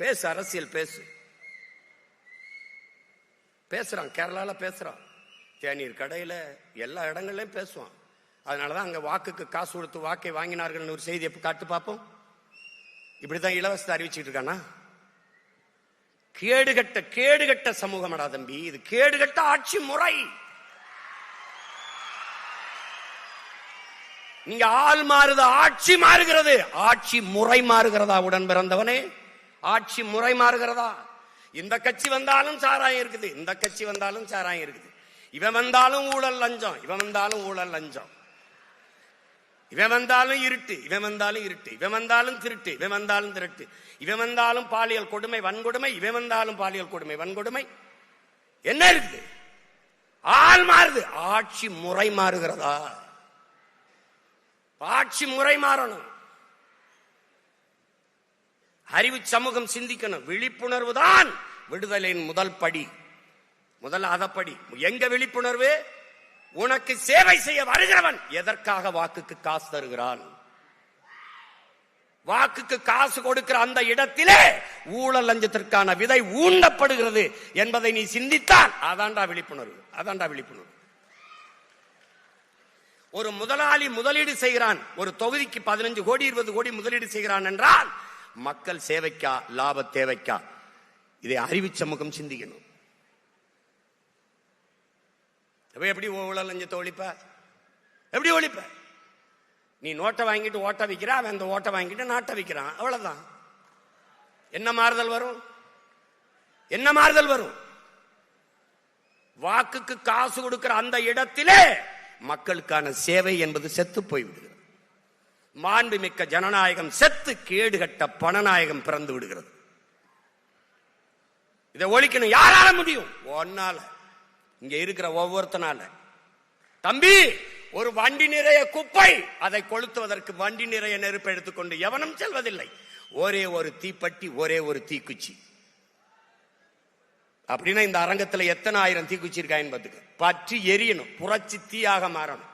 பேசு, அரசியல் பேசு. பேசுறான், கேரளால பேசுறான், தேநீர் கடையில எல்லா இடங்கள்லயும் பேசுவான். அதனாலதான் அங்க வாக்குக்கு காசு கொடுத்து வாக்கை வாங்கினார்கள் ஒரு செய்தியை காட்டு பார்ப்போம். இப்படிதான் இலவசத்தை அறிவிச்சுட்டு இருக்கானா? கேடுகட்ட சமூகமடா தம்பி, இது கேடுகட்ட ஆட்சி முறை. நீங்க ஆள் மாறுது, ஆட்சி மாறுகிறது. ஆட்சி முறை மாறுகிறதா? உடன் பிறந்தவனே, ஆட்சி முறை மாறுகிறதா? இந்த கட்சி வந்தாலும் சாராயம் இருக்குது, இந்த கட்சி வந்தாலும் சாராயம் இருக்குது. இவன் வந்தாலும் ஊழல் லஞ்சம், இவன் வந்தாலும் ஊழல் லஞ்சம். இவன் வந்தாலும் இருட்டு, இவன் வந்தாலும் இருட்டு. இவன் வந்தாலும் திருட்டு, இவன் வந்தாலும் திருட்டு. இவன் வந்தாலும் பாலியல் கொடுமை வன்கொடுமை, இவன் வந்தாலும் பாலியல் கொடுமை வன்கொடுமை. என்ன இருக்குது? ஆள் மாறுது, ஆட்சி முறை மாறுகிறதா? ஆட்சி முறை மாறணும். அறிவு சமூகம் சிந்திக்கணும். விழிப்புணர்வு தான் விடுதலையின் முதல் படி, முதல் அதப்படி. எங்க விழிப்புணர்வு? உனக்கு சேவை செய்ய வருகிறவன் எதற்காக வாக்குக்கு காசு தருகிறான்? வாக்குக்கு காசு கொடுக்கிற அந்த இடத்திலே ஊழல் லஞ்சத்திற்கான விதை ஊண்டப்படுகிறது என்பதை நீ சிந்தித்தால் அதான்டா விழிப்புணர்வு, அதான்டா விழிப்புணர்வு. ஒரு முதலாளி முதலீடு செய்கிறான், ஒரு தொகுதிக்கு 15 கோடி 20 கோடி முதலீடு செய்கிறான் என்றால் மக்கள் சேவைக்கா லாப தேவைக்கா? இதை அறிவு சமூகம் சிந்திக்கணும். எப்படி ஊழல் லஞ்சத்தை ஒழிப்ப? எப்படி ஒழிப்ப? நீ நோட்டை வாங்கிட்டு ஓட்ட வைக்கிற, அவன் அந்த ஓட்டை வாங்கிட்டு நாட்டை வைக்கிறான், அவ்வளவுதான். என்ன மாறுதல் வரும்? என்ன மாறுதல் வரும்? வாக்குக்கு காசு கொடுக்கிற அந்த இடத்திலே மக்களுக்கான சேவை என்பது செத்து போய்விடுகிறது. மாண்புமிக்க ஜனநாயகம் செத்து கேடுகட்ட பணநாயகம் பிறந்து விடுகிறது. இதை ஒழிக்கணும். யாரால முடியும்? ஒன்னால, இங்க இருக்கிற ஒவ்வொருத்தனால. தம்பி, ஒரு வண்டி நிறைய குப்பை, அதை கொளுத்துவதற்கு வண்டி நிறைய நெருப்பை எடுத்துக்கொண்டு எவனும் செல்வதில்லை. ஒரே ஒரு தீப்பெட்டி, ஒரே ஒரு தீக்குச்சி. அப்படின்னா இந்த அரங்கத்துல எத்தனை ஆயிரம் தீக்குச்சி இருக்காயின்னு பார்த்துக்க. பற்றி எரியணும், புரட்சி தீயாக மாறணும்.